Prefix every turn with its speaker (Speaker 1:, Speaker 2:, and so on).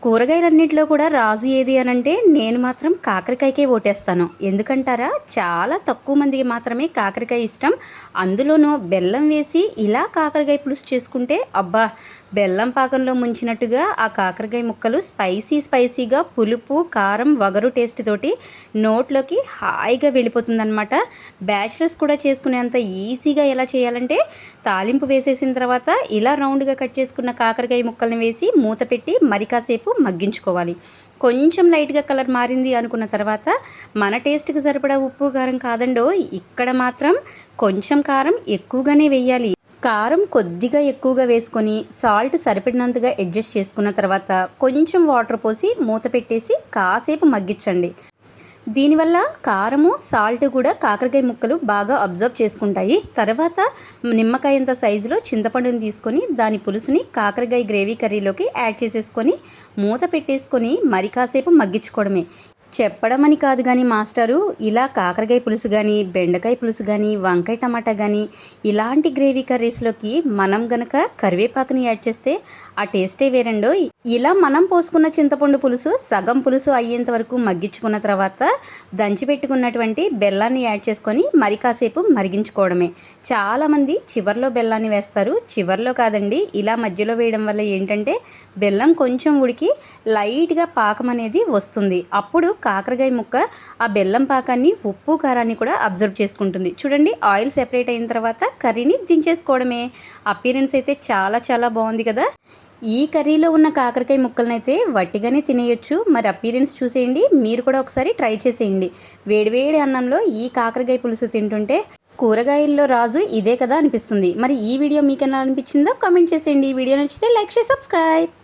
Speaker 1: కూరగాయలన్నిటిలో కూడా రాజు ఏది అనంటే నేను మాత్రం కాకరకాయకే ఓటేస్తాను. ఎందుకంటారా? చాలా తక్కువ మందికి మాత్రమే కాకరకాయ ఇష్టం. అందులోనూ బెల్లం వేసి ఇలా కాకరకాయ పులుసు చేసుకుంటే అబ్బా! బెల్లం పాకంలో ముంచినట్టుగా ఆ కాకరకాయ ముక్కలు స్పైసీగా పులుపు, కారం, వగరు టేస్ట్ తోటి నోట్లోకి హాయిగా వెళ్ళిపోతుందనమాట. బ్యాచిలర్స్ కూడా చేసుకునేంత ఈజీగా ఎలా చేయాలంటే తాలింపు వేసేసిన తర్వాత ఇలా రౌండ్గా కట్ చేసుకున్న కాకరకాయ ముక్కల్ని వేసి మూత పెట్టి మరి కాసేపు మగ్గించుకోవాలి. కొంచెం లైట్గా కలర్ మారింది అనుకున్న తర్వాత మన టేస్ట్కి సరిపడా ఉప్పు కారం కాదండోయ్, ఇక్కడ మాత్రం కొంచెం కారం ఎక్కువగానే వేయాలి. కారం కొద్దిగా ఎక్కువగా వేసుకొని సాల్ట్ సరిపడినంతగా అడ్జస్ట్ చేసుకున్న తర్వాత కొంచెం వాటర్ పోసి మూత పెట్టేసి కాసేపు మగ్గించండి. దీనివల్ల కారము సాల్ట్ కూడా కాకరకాయ ముక్కలు బాగా అబ్జర్వ్ చేసుకుంటాయి. తర్వాత నిమ్మకాయంత సైజులో చింతపండుని తీసుకొని దాని పులుసుని కాకరకాయ గ్రేవీ కర్రీలోకి యాడ్ చేసేసుకొని మూత పెట్టేసుకొని మరి కాసేపు మగ్గించుకోవడమే. చెప్పడం అని కాదు కానీ మాస్టరు, ఇలా కాకరకాయ పులుసు కానీ, బెండకాయ పులుసు కానీ, వంకాయ టమాటా కానీ ఇలాంటి గ్రేవీ కర్రీస్లోకి మనం గనక కరివేపాకుని యాడ్ చేస్తే ఆ టేస్టే వేరండో. ఇలా మనం పోసుకున్న చింతపండు పులుసు సగం పులుసు అయ్యేంత వరకు మగ్గించుకున్న తర్వాత దంచి పెట్టుకున్నటువంటి బెల్లాన్ని యాడ్ చేసుకొని మరి కాసేపు మరిగించుకోవడమే. చాలామంది చివర్లో బెల్లాన్ని వేస్తారు. చివర్లో కాదండి, ఇలా మధ్యలో వేయడం వల్ల ఏంటంటే బెల్లం కొంచెం ఉడికి లైట్గా పాకం అనేది వస్తుంది. అప్పుడు కాకరకాయ ముక్క ఆ బెల్లం పాకాన్ని, ఉప్పు కారాన్ని కూడా అబ్జర్వ్ చేసుకుంటుంది. చూడండి, ఆయిల్ సెపరేట్ అయిన తర్వాత కర్రీని దించేసుకోవడమే. అపీరెన్స్ అయితే చాలా బాగుంది కదా. ఈ కర్రీలో ఉన్న కాకరకాయ ముక్కలనైతే వట్టిగానే తినేయొచ్చు. మరి అపీరెన్స్ చూసేయండి, మీరు కూడా ఒకసారి ట్రై చేసేయండి. వేడివేడి అన్నంలో ఈ కాకరకాయ పులుసు తింటుంటే కూరగాయల్లో రాజు ఇదే కదా అనిపిస్తుంది. మరి ఈ వీడియో మీకు ఎలా అనిపించిందో కామెంట్ చేసేయండి. ఈ వీడియో నచ్చితే లైక్ చేసి సబ్స్క్రైబ్.